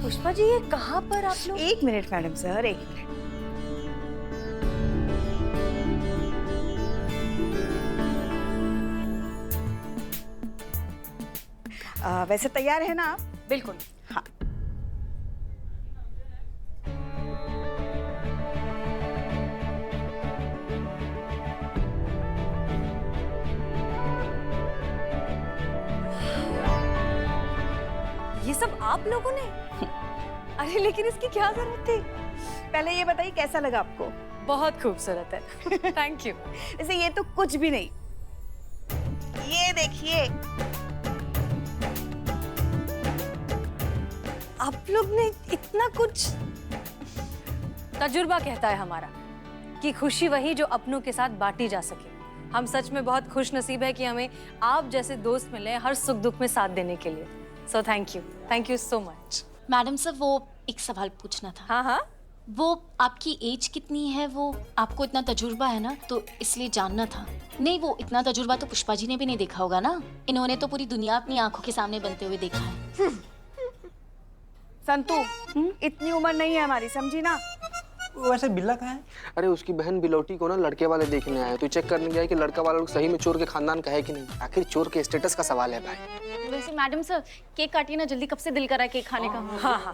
पुष्पा जी, ये कहाँ पर आप लोग? एक मिनट मैडम सर, एक मिनट। वैसे तैयार है ना आप? बिल्कुल। हाँ। ये सब आप लोगों ने? अरे लेकिन इसकी क्या जरूरत थी? पहले ये बताइए कैसा लगा आपको? बहुत खूबसूरत है। Thank you. वैसे ये तो कुछ भी नहीं, ये देखिए। आप लोग ने इतना कुछ। तजुर्बा कहता है हमारा कि खुशी वही जो अपनों के साथ बांटी जा सके। हम सच में बहुत खुश नसीब है कि हमें आप जैसे दोस्त मिले हर सुख दुख में साथ देने के लिए। So thank you so much. Madam sir, वो एक सवाल पूछना था। हाँ हाँ। वो आपकी एज कितनी है? वो आपको इतना तजुर्बा है ना, तो इसलिए जानना था। नहीं, वो इतना तजुर्बा तो पुष्पा जी ने भी नहीं देखा होगा ना। इन्होंने तो पूरी दुनिया अपनी आंखों के सामने बनते हुए देखा है। संतू, इतनी उम्र नहीं है हमारी, समझी ना? वैसे बिल्ला कहाँ है? अरे उसकी बहन बिलौटी को ना लड़के वाले देखने आए, तो चेक करने गया कि लड़का वाला लोग सही में चोर के खानदान का है कि नहीं। आखिर चोर के स्टेटस का सवाल है भाई। वैसे मैडम सर, केक काटिए ना जल्दी, कब से दिल करा केक खाने का। हाँ हाँ।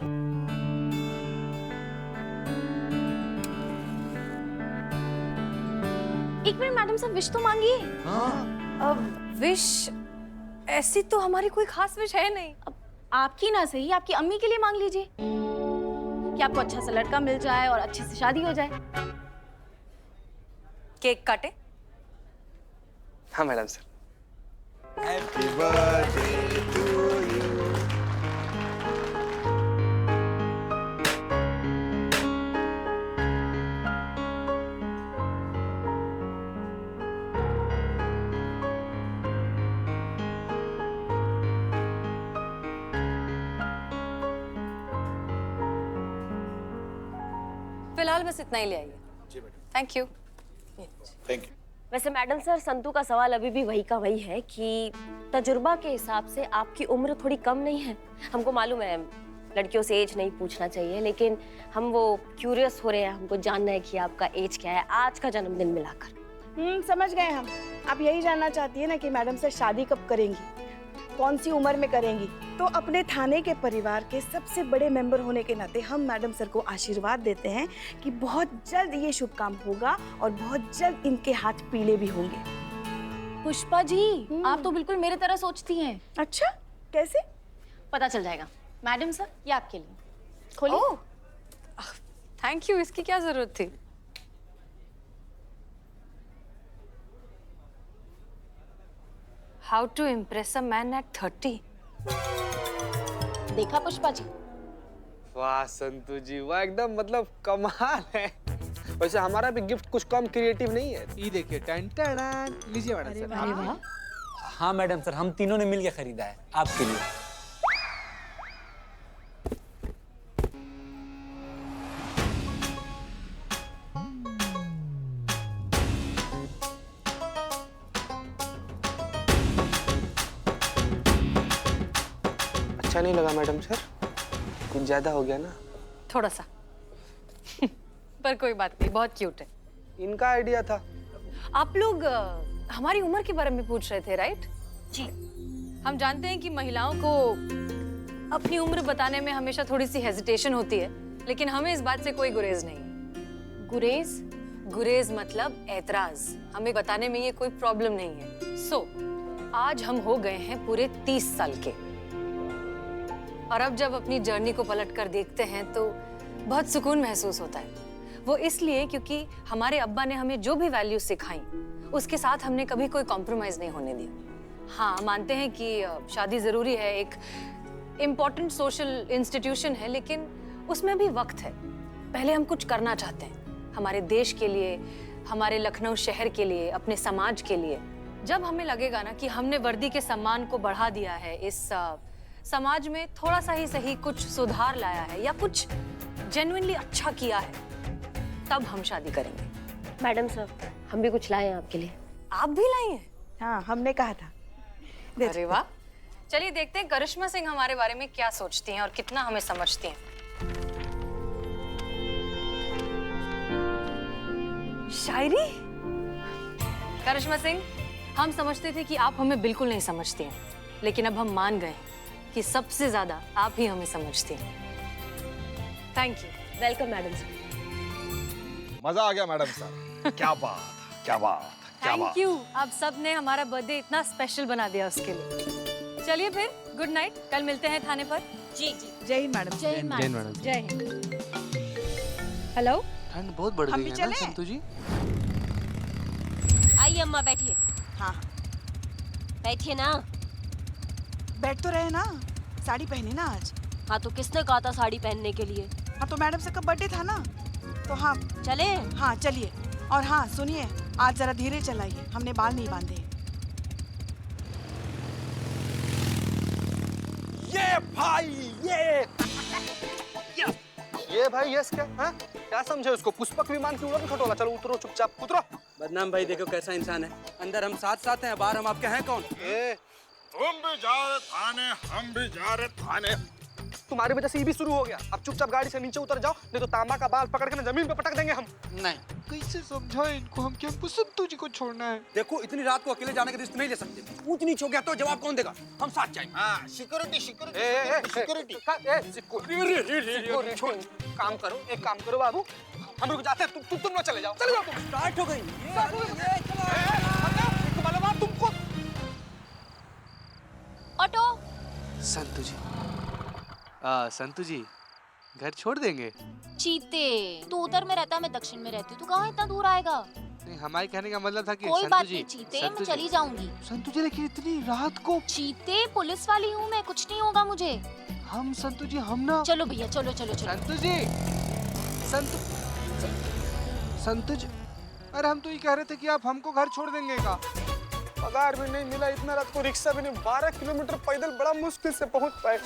एक मिनट मैडम सर, विश तो मांगिए। अब विश ऐसी तो हमारी कोई खास विश है नहीं। अब आपकी ना सही, आपकी अम्मी के लिए मांग लीजिए कि आपको अच्छा सा लड़का मिल जाए और अच्छे से शादी हो जाए। केक काटे? हाँ madam sir. Happy birthday to you. फिलहाल बस इतना ही ले आइए। जी madam. Thank you. Thank you. वैसे मैडम सर, संतू का सवाल अभी भी वही का वही है कि तजुर्बा के हिसाब से आपकी उम्र थोड़ी कम नहीं है। हमको मालूम है लड़कियों से एज नहीं पूछना चाहिए, लेकिन हम वो क्यूरियस हो रहे हैं, हमको जानना है कि आपका एज क्या है आज का जन्मदिन मिलाकर। समझ गए हम। आप यही जानना चाहती है ना कि मैडम से शादी कब करेंगी, कौन सी उम्र में करेंगी। तो अपने थाने के परिवार के सबसे बड़े मेंबर होने के नाते हम मैडम सर को आशीर्वाद देते हैं कि बहुत जल्द ये शुभ काम होगा और बहुत जल्द इनके हाथ पीले भी होंगे। पुष्पा जी, आप तो बिल्कुल मेरे तरह सोचती हैं। अच्छा, कैसे? पता चल जाएगा। मैडम सर, ये आपके लिए, खोलिए। Oh, thank you. इसकी क्या जरूरत थी? How to impress a man at 30। देखा पुष्पा जी? वाह संतू जी, वाह, एकदम मतलब कमाल है। वैसे हमारा भी गिफ्ट कुछ कम क्रिएटिव नहीं है। ये देखिए, टन टन। लीजिए मैडम सर। अरे वाह। हाँ मैडम सर, हम तीनों ने मिलकर खरीदा है आपके लिए। अच्छा नहीं लगा मैडम सर? कुछ ज्यादा हो गया ना? थोड़ा सा। पर कोई बात नहीं, बहुत क्यूट है। इनका आइडिया था। आप लोग हमारी उम्र के बारे में पूछ रहे थे, राइट? जी। हम जानते हैं कि महिलाओं को अपनी उम्र बताने में हमेशा थोड़ी सी हेजिटेशन होती है, लेकिन हमें इस बात से कोई गुरेज नहीं है। गुरेज? गुरेज मतलब ऐतराज। हमें बताने में ये कोई प्रॉब्लम नहीं है। सो आज हम हो गए हैं पूरे 30 साल के, और अब जब अपनी जर्नी को पलट कर देखते हैं तो बहुत सुकून महसूस होता है। वो इसलिए क्योंकि हमारे अब्बा ने हमें जो भी वैल्यूज सिखाई उसके साथ हमने कभी कोई कॉम्प्रोमाइज नहीं होने दिया। हाँ, मानते हैं कि शादी जरूरी है, एक इम्पॉर्टेंट सोशल इंस्टीट्यूशन है, लेकिन उसमें भी वक्त है। पहले हम कुछ करना चाहते हैं हमारे देश के लिए, हमारे लखनऊ शहर के लिए, अपने समाज के लिए। जब हमें लगेगा ना कि हमने वर्दी के सम्मान को बढ़ा दिया है, इस समाज में थोड़ा सा ही सही कुछ सुधार लाया है या कुछ जेन्युइनली अच्छा किया है, तब हम शादी करेंगे। मैडम सर, हम भी कुछ लाए हैं आपके लिए। आप भी लाई हैं? हाँ, हमने कहा था। अरे वाह, चलिए देखते हैं करिश्मा सिंह हमारे बारे में क्या सोचती हैं और कितना हमें समझती हैं। शायरी? करिश्मा सिंह, हम समझते थे कि आप हमें बिल्कुल नहीं समझती हैं, लेकिन अब हम मान गए कि सबसे ज्यादा आप ही हमें समझती हैं। Thank you. Welcome madam sir. मजा आ गया मैडम सर। क्या बात, क्या बात, क्या थैंक बात। यू। आप सब ने हमारा बर्थडे इतना स्पेशल बना दिया उसके लिए। चलिए फिर, गुड नाइट। कल मिलते हैं थाने पर। जी जी। जय हिंद मैडम। जय मैडम। जय हिंद। हेलो। ठंड बहुत बढ़ हम गई भी है ना चलें? संतू जी। आइए अम्मा बैठिए। हाँ, बैठिए ना। बैठ तो रहे ना, साड़ी पहनी ना आज। हाँ तो किसने कहा था साड़ी पहनने के लिए? हाँ तो मैडम सर का बर्थडे था ना, तो हाँ। चले? हाँ चलिए। और हाँ सुनिए, आज जरा धीरे चलाइए, हमने बाल नहीं बांधे। ये भाई, ये भाई यस क्या? हाँ? क्या समझे उसको? पुष्पक विमान की उड़न खटोला। चलो उतरो चुपचाप, उतरो। बदनाम भाई देखो कैसा इंसान है। अंदर हम साथ साथ हैं, बाहर हम आपके हैं कौन? तुम भी जा रहे थाने, हम भी जा रहे थाने। तुम्हारी वजह से ये भी शुरू हो गया। अब चुपचाप गाड़ी से नीचे उतर जाओ, नहीं तो तांबा का बाल पकड़ के ना जमीन पे पटक देंगे हम। नहीं। कैसे समझाएं इनको हम कि हमको संतू जी को छोड़ना है? देखो इतनी रात को अकेले जाने का रिस्क नहीं ले सकते। ऊंच नीच हो गया तो जवाब कौन देगा? हम साथ जाएंगे। हाँ, सिक्योरिटी, सिक्योरिटी। सिक्योरिटी। छोड़, काम करो, एक काम करो बाबू, हम रुक जाते हैं, तुम ना चले जाओ। चले जाओ तुम। स्टार्ट हो गई। तुमको ऑटो। संतू जी, संतू जी घर छोड़ देंगे? चीते, तू उत्तर में रहता है, मैं दक्षिण में रहती हूँ, तू कहाँ इतना दूर आएगा? नहीं, हमारे कहने का मतलब था कि कोई संतू बात जी, नहीं चीते, संतू मैं जी, चली जाऊंगी। संतू जी लेकिन इतनी रात को। चीते, पुलिस वाली हूँ मैं, कुछ नहीं होगा मुझे। हम संतू जी, हम ना। चलो भैया, चलो चलो चलो। संतू जी, संतू जी, अरे हम तो ये कह रहे थे कि आप हमको घर छोड़ देंगे का। पगार भी नहीं मिला, इतना रात को रिक्शा भी नहीं, 12 किलोमीटर पैदल बड़ा मुश्किल से पहुंच पाए।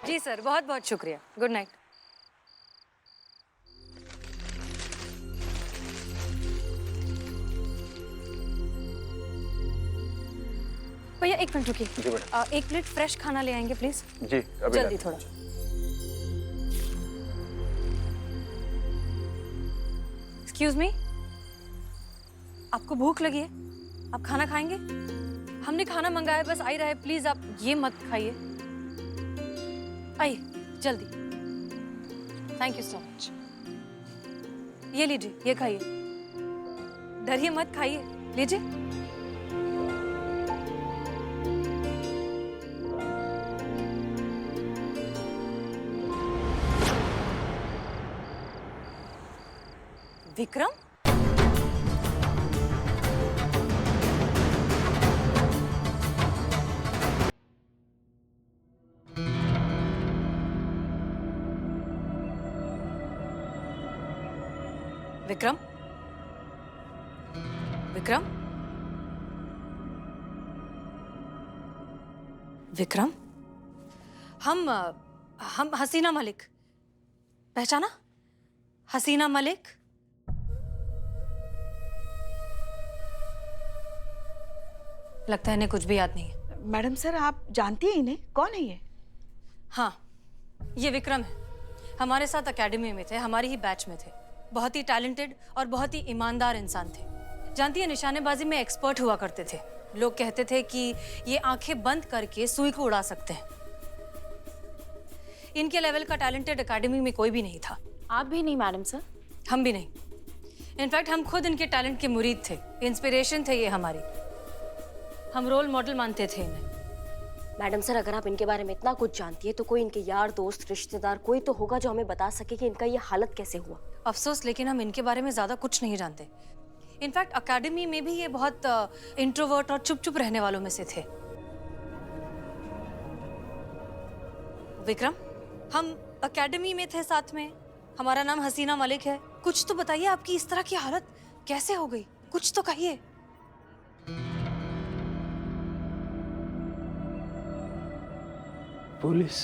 जी सर, बहुत बहुत शुक्रिया। Good night. भैया एक मिनट रुकिए। एक प्लेट फ्रेश खाना ले आएंगे प्लीज। जी, अभी जल्दी थोड़ा। एक्सक्यूज मी, आपको भूख लगी है? आप खाना खाएंगे? हमने खाना मंगाया, बस आ ही रहा है। प्लीज आप ये मत खाइए। आइए जल्दी। Thank you so much. ये लीजिए, ये खाइए। डरिए मत, खाइए, लीजिए। विक्रम? विक्रम? विक्रम? विक्रम? हम हसीना मलिक। पहचाना? हसीना मलिक। लगता है इन्हें कुछ भी याद नहीं है। मैडम सर आप जानती हैं इन्हें? कौन है ये? हाँ, ये विक्रम है। हमारे साथ एकेडमी में थे, हमारी ही बैच में थे। बहुत ही टैलेंटेड और बहुत ही ईमानदार इंसान थे। जानती है, निशानेबाजी में एक्सपर्ट हुआ करते थे। लोग कहते थे कि ये आंखें बंद करके सुई को उड़ा सकते हैं। इनके लेवल का टैलेंटेड एकेडमी में कोई भी नहीं था। आप भी नहीं मैडम सर? हम भी नहीं। इनफैक्ट हम खुद इनके टैलेंट के मुरीद थे, इंस्पिरेशन थे ये हमारी। हम रोल मॉडल मानते थे इन्हें। मैडम सर, अगर आप इनके बारे में इतना कुछ जानती है तो कोई इनके यार दोस्त रिश्तेदार कोई तो होगा जो हमें बता सके कि इनका ये हालत कैसे हुआ। अफसोस, लेकिन हम इनके बारे में ज्यादा कुछ नहीं जानते। इनफैक्ट एकेडमी में भी ये बहुत इंट्रोवर्ट और चुप चुप रहने वालों में से थे। विक्रम, हम एकेडमी में थे साथ में। हमारा नाम हसीना मलिक है। कुछ तो बताइए, आपकी इस तरह की हालत कैसे हो गई? कुछ तो कहिए। पुलिस?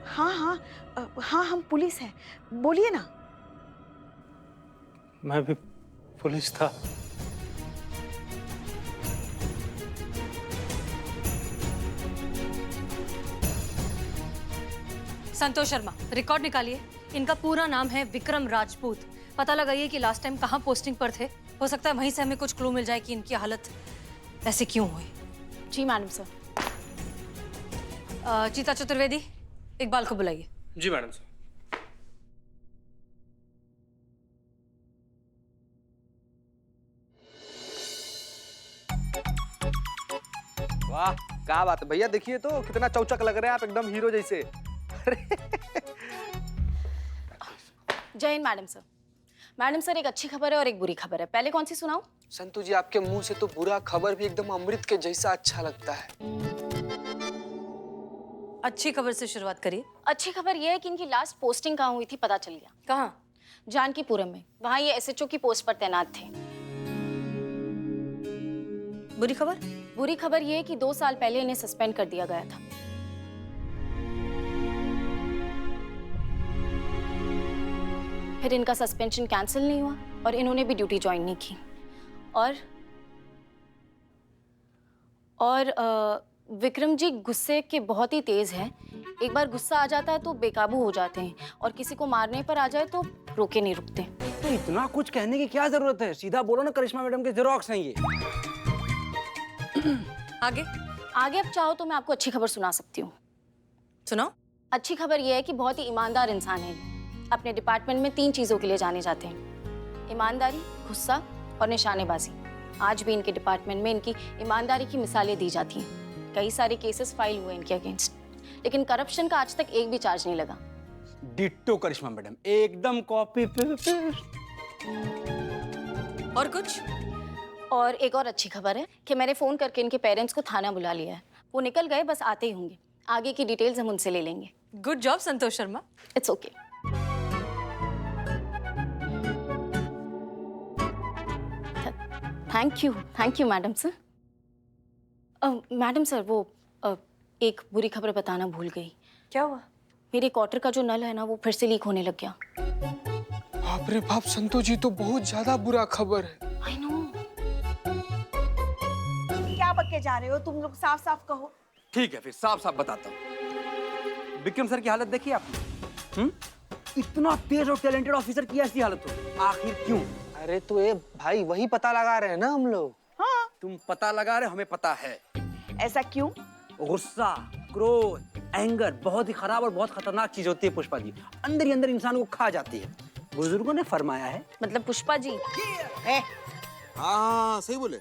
हाँ हाँ हाँ, हम पुलिस हैं, बोलिए ना। मैं भी पुलिस था। संतोष शर्मा, रिकॉर्ड निकालिए। इनका पूरा नाम है विक्रम राजपूत। पता लगाइए कि लास्ट टाइम कहाँ पोस्टिंग पर थे। हो सकता है वहीं से हमें कुछ क्लू मिल जाए कि इनकी हालत ऐसे क्यों हुई। जी मैडम सर। चीता चतुर्वेदी, इकबाल को बुलाइए। जी मैडम सर। वाह क्या बात है भैया, देखिए तो कितना चौचक लग रहे हैं आप, एकदम हीरो जैसे। जय Hind madam sir. Madam sir, एक अच्छी खबर है और एक बुरी खबर है। पहले कौन सी सुनाऊं? संतू जी, आपके मुंह से तो बुरा खबर भी एकदम अमृत के जैसा अच्छा लगता है। अच्छी खबर से शुरुआत करिए। अच्छी खबर यह है कि इनकी लास्ट पोस्टिंग कहाँ हुई थी पता चल गया। कहाँ? जानकीपुरम में। वहाँ ये एसएचओ की पोस्ट पर तैनात थे। बुरी खबर? बुरी खबर यह है कि 2 साल पहले इन्हें सस्पेंड कर दिया गया था। फिर इनका सस्पेंशन कैंसिल नहीं हुआ और इन्होंने भी ड्यूटी ज्वाइन नहीं की। और विक्रम जी गुस्से के बहुत ही तेज हैं। एक बार गुस्सा आ जाता है तो बेकाबू हो जाते हैं और किसी को मारने पर आ जाए तो रोके नहीं रुकते। तो इतना कुछ कहने की क्या जरूरत है, सीधा बोलो ना करिश्मा मैडम के जेरोक्स हैं ये। आगे? आगे अब चाहो तो मैं आपको अच्छी खबर सुना सकती हूँ। सुनाओ। अच्छी खबर यह है कि बहुत ही ईमानदार इंसान है। अपने डिपार्टमेंट में 3 चीजों के लिए जाने जाते हैं: ईमानदारी, गुस्सा और निशानेबाजी। आज भी इनके डिपार्टमेंट में इनकी ईमानदारी की मिसालें दी जाती हैं। कई सारे केसेस फाइल हुए इनके अगेंस्ट, लेकिन करप्शन का आज तक एक भी चार्ज नहीं लगा। डिट्टो करिश्मा मैडम, एकदम कॉपी पेस्ट। और कुछ? और एक और अच्छी खबर है कि मैंने फोन करके इनके पेरेंट्स को थाना बुला लिया है। वो निकल गए, बस आते ही होंगे। आगे की डिटेल्स हम उनसे ले लेंगे। Good job Santosh Sharma. It's okay. Thank you madam sir. Madam sir, वो एक बुरी खबर बताना भूल गई। क्या हुआ? मेरे क्वार्टर का जो नल है ना, वो फिर से लीक होने लग गया। बाप रे बाप संतू जी, तो बहुत ज्यादा बुरा खबर है। I know. क्या बक्के जा रहे हो तुम लोग, साफ साफ कहो। ठीक है फिर साफ साफ बताता हूँ। विक्रम सर की हालत देखी आपने? इतना तेज और टैलेंटेड ऑफिसर की ऐसी हालत हो, आखिर क्यों? अरे तो ये भाई वही पता लगा रहे हैं ना हम लोग। हाँ, तुम पता लगा रहे, हमें पता है। ऐसा क्यों? गुस्सा, क्रोध, एंगर बहुत ही खराब और बहुत खतरनाक चीज होती है पुष्पा जी। अंदर ही अंदर इंसान को खा जाती है। बुजुर्गों ने फरमाया है। मतलब पुष्पा जी? हाँ सही बोले।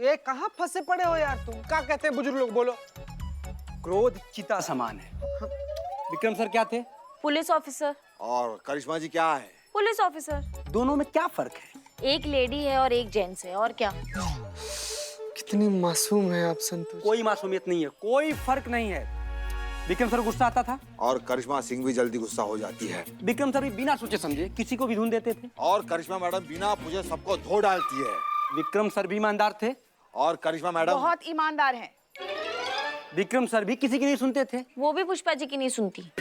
ये कहाँ फंसे पड़े हो यार तुम? क्या कहते हैं बुजुर्ग लोग, बोलो। क्रोध चिता समान है। विक्रम सर क्या थे? Police officer. और करिश्मा जी क्या है? Police officer. दोनों में क्या फर्क है? एक लेडी है और एक जेंट्स है, और क्या? कितनी मासूम है आप संतू जी। कोई मासूमियत नहीं है, कोई फर्क नहीं है। विक्रम सर गुस्सा आता था और करिश्मा सिंह भी जल्दी गुस्सा हो जाती है। विक्रम सर भी बिना सोचे समझे किसी को भी धुन देते थे। और करिश्मा मैडम बिना पूछे सबको धो डालती है। विक्रम सर भी ईमानदार थे और करिश्मा मैडम बहुत ईमानदार हैं। विक्रम सर भी किसी की नहीं सुनते थे। वो भी पुष्पा जी की नहीं सुनती।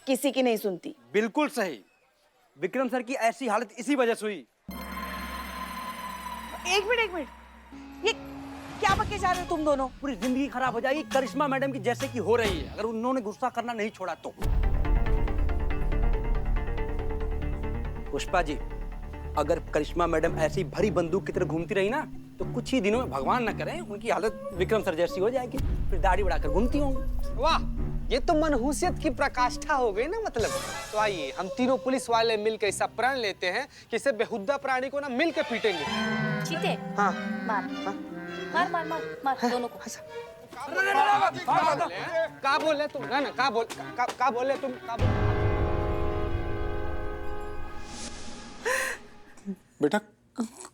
किसी की नहीं सुनती। बिल्कुल सही। विक्रम सर की ऐसी हालत इसी वजह से हुई। एक मिनट, ये क्या बक्के जा रहे हो तुम दोनों? पूरी जिंदगी खराब हो जाएगी करिश्मा मैडम की जैसे कि हो रही है, अगर उन्होंने गुस्सा करना नहीं छोड़ा तो। पुष्पा जी, अगर करिश्मा मैडम ऐसी भरी बंदूक की तरह घूमती रही ना, तो कुछ ही दिनों में भगवान न करे उनकी हालत विक्रम सर जैसी हो जाएगी, फिर दाढ़ी बढ़ाकर घूमती होंगी। वाह, ये तो मनहूसियत की प्रकाष्ठा हो गई ना मतलब। तो आइए हम तीनों पुलिस वाले मिलकर ऐसा प्रण लेते हैं कि इसे बेहुदा प्राणी को ना मिलकर पीटेंगे। चीते? हाँ। मार मार मार मार मार दोनों को। क्या बोले तुम? ना क्या बोले तुम? बेटा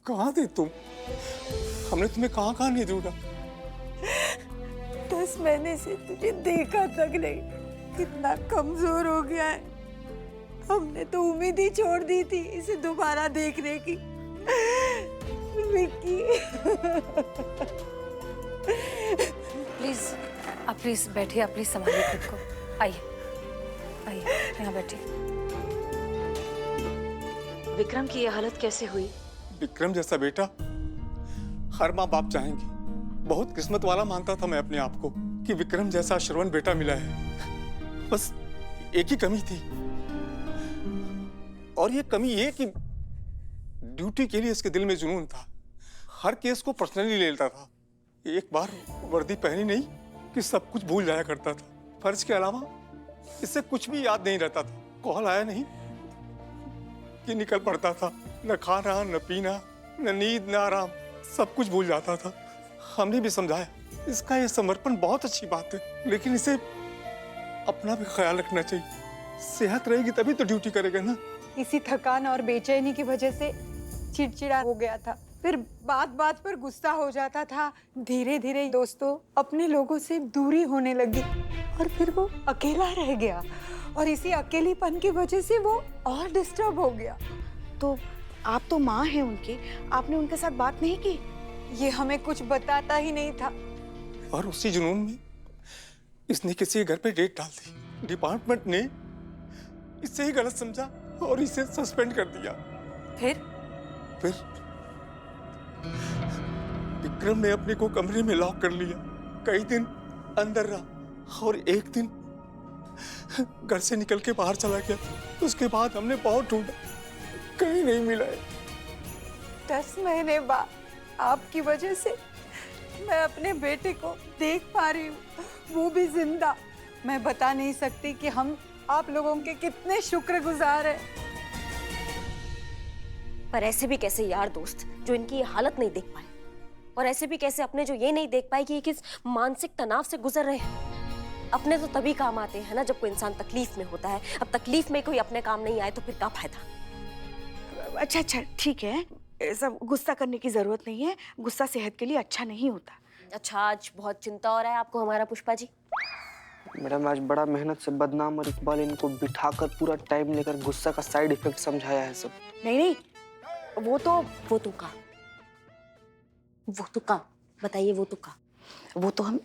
कहाँ थे तुम? हमने तुम्हें कहाँ कहाँ नहीं ढूंढा। 10 महीने से तुझे देखा तक नहीं, कितना कमजोर हो गया है। हमने तो उम्मीद ही छोड़ दी थी इसे दोबारा देखने की। विक्की। प्लीज, आप प्लीज बैठिए, आप प्लीज संभालिए खुद को। आइए यहाँ बैठिए। विक्रम की ये हालत कैसे हुई? विक्रम जैसा बेटा हर माँ बाप चाहेंगे। बहुत किस्मत वाला मानता था मैं अपने आप को कि विक्रम जैसा श्रवण बेटा मिला है। बस एक ही कमी थी, और ये कमी ये कि ड्यूटी के लिए इसके दिल में जुनून था। हर केस को पर्सनली ले लेता था। एक बार वर्दी पहनी नहीं कि सब कुछ भूल जाया करता था। फर्ज के अलावा इससे कुछ भी याद नहीं रहता था। कॉल आया नहीं कि निकल पड़ता था। न खाना, न पीना, न नींद, न आराम, सब कुछ भूल जाता था। हमने भी समझाया इसका ये समर्पण बहुत अच्छी बात है, लेकिन इसे अपना भी ख्याल रखना चाहिए। सेहत रहेगी तभी तो ड्यूटी करेगा ना। इसी थकान और बेचैनी की वजह से चिड़चिड़ा हो गया था, फिर बात बात पर गुस्सा हो जाता था। धीरे धीरे दोस्तों अपने लोगों से दूरी होने लगी और फिर वो अकेला रह गया, और इसी अकेलेपन की वजह से वो और डिस्टर्ब हो गया। तो आप तो माँ हैं उनकी, आपने उनके साथ बात नहीं की? ये हमें कुछ बताता ही नहीं था। और उसी जुनून में इसने किसी के घर पे रेड डाल दी। डिपार्टमेंट ने इसे ही गलत समझा और इसे सस्पेंड कर दिया। फिर विक्रम ने अपने को कमरे में लॉक कर लिया। कई दिन अंदर रहा और एक दिन घर से निकल के बाहर चला गया। उसके बाद हमने बहुत ढूंढा, कहीं नहीं मिला है। 10 महीने बाद आपकी वजह से मैं अपने बेटे को देख पा रही हूँ, वो भी जिंदा। मैं बता नहीं सकती कि हम आप लोगों के कितने शुक्रगुजार हैं। पर ऐसे भी कैसे यार दोस्त जो इनकी ये हालत नहीं देख पाए, और ऐसे भी कैसे अपने जो ये नहीं देख पाए कि ये किस मानसिक तनाव से गुजर रहे हैं। अपने तो तभी काम आते हैं ना जब कोई इंसान तकलीफ में होता है। अब तकलीफ में कोई अपने काम नहीं आए तो फिर क्या फायदा। अच्छा ठीक है, सब गुस्सा करने की जरूरत नहीं है। गुस्सा सेहत के लिए अच्छा नहीं होता। अच्छा, आज बहुत चिंता हो रहा है आपको हमारा पुष्पा जी? मैडम आज बड़ा मेहनत से बदनाम और इकबाल इनको बिठाकर पूरा टाइम लेकर गुस्सा का साइड इफेक्ट समझाया है सब। नहीं, वो तो बताइए, वो तो का वो तो हम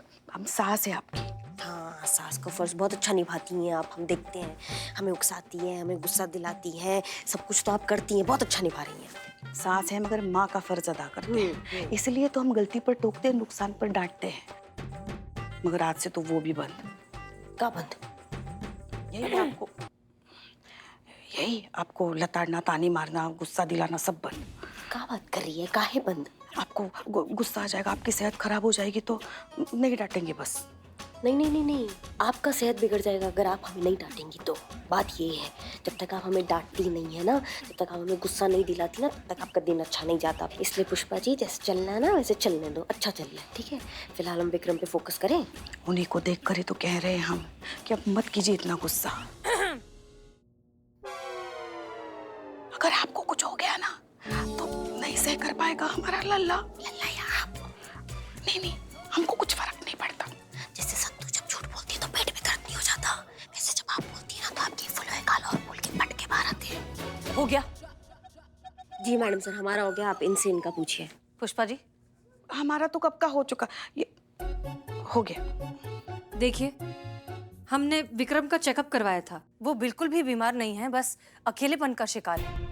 सास है आपकी। हाँ, सास का फर्ज बहुत अच्छा निभाती हैं आप। हम देखते हैं, हमें उकसाती हैं, हमें गुस्सा दिलाती हैं, सब कुछ तो आप करती हैं, बहुत अच्छा निभा रही हैं। सास है मगर माँ का फर्ज अदा करते हैं, इसलिए तो हम गलती पर टोकते हैं, नुकसान पर डांटते हैं। मगर आज से तो वो भी बंद। क्या बंद? यही आपको लताड़ना, ताने मारना, गुस्सा दिलाना सब बंद। क्या बात कर रही है? काहे बंद? आपको गुस्सा आ जाएगा, आपकी सेहत खराब हो जाएगी तो नहीं डांटेंगे बस। नहीं, आपका सेहत बिगड़ जाएगा अगर आप हमें नहीं डांटेंगी तो। बात ये है, जब तक आप हमें डांटती नहीं है ना, जब तक आप हमें गुस्सा नहीं दिलाती ना, तब तक आपका दिन अच्छा नहीं जाता। इसलिए पुष्पा जी जैसे चलना है ना वैसे चलने दो, अच्छा चल रहा है, ठीक है? फिलहाल हम विक्रम पे फोकस करें। उन्हीं को देख कर ही तो कह रहे हैं हम कि अब मत कीजिए इतना गुस्सा। अगर आपको कुछ हो गया ना तो नहीं सह कर पाएगा हमारा लल्ला या आप। नहीं, हमको कुछ फर्क नहीं पड़ता। जैसे संतू जब झूठ बोलती है तो पेट में दर्द नहीं हो जाता, वैसे जब आप बोलती है ना तो आपकी फुलवे काला और बोल के पट के बाहर आते हैं। हो गया? जी मैडम सर, हमारा हो गया। आप इनसे इनका पूछिए। पुष्पा जी, हमारा तो कब का हो चुका, ये हो गया। देखिए, हमने विक्रम का चेकअप करवाया था। वो बिल्कुल भी बीमार नहीं है, बस अकेलेपन का शिकार है।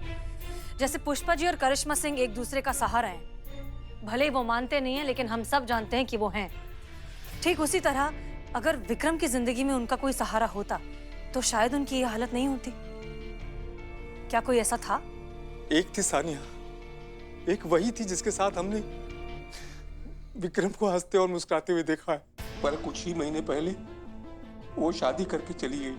जैसे पुष्पा जी और करिश्मा सिंह एक दूसरे का सहारा हैं। भले वो मानते नहीं हैं, लेकिन हम सब जानते हैं कि वो हैं। ठीक उसी तरह अगर विक्रम की जिंदगी में उनका कोई सहारा होता तो शायद उनकी ये हालत नहीं होती। क्या कोई ऐसा था? एक थी सानिया, एक वही थी जिसके साथ हमने विक्रम को हंसते और मुस्कुराते हुए देखा है। पर कुछ ही महीने पहले वो शादी करके चली गई।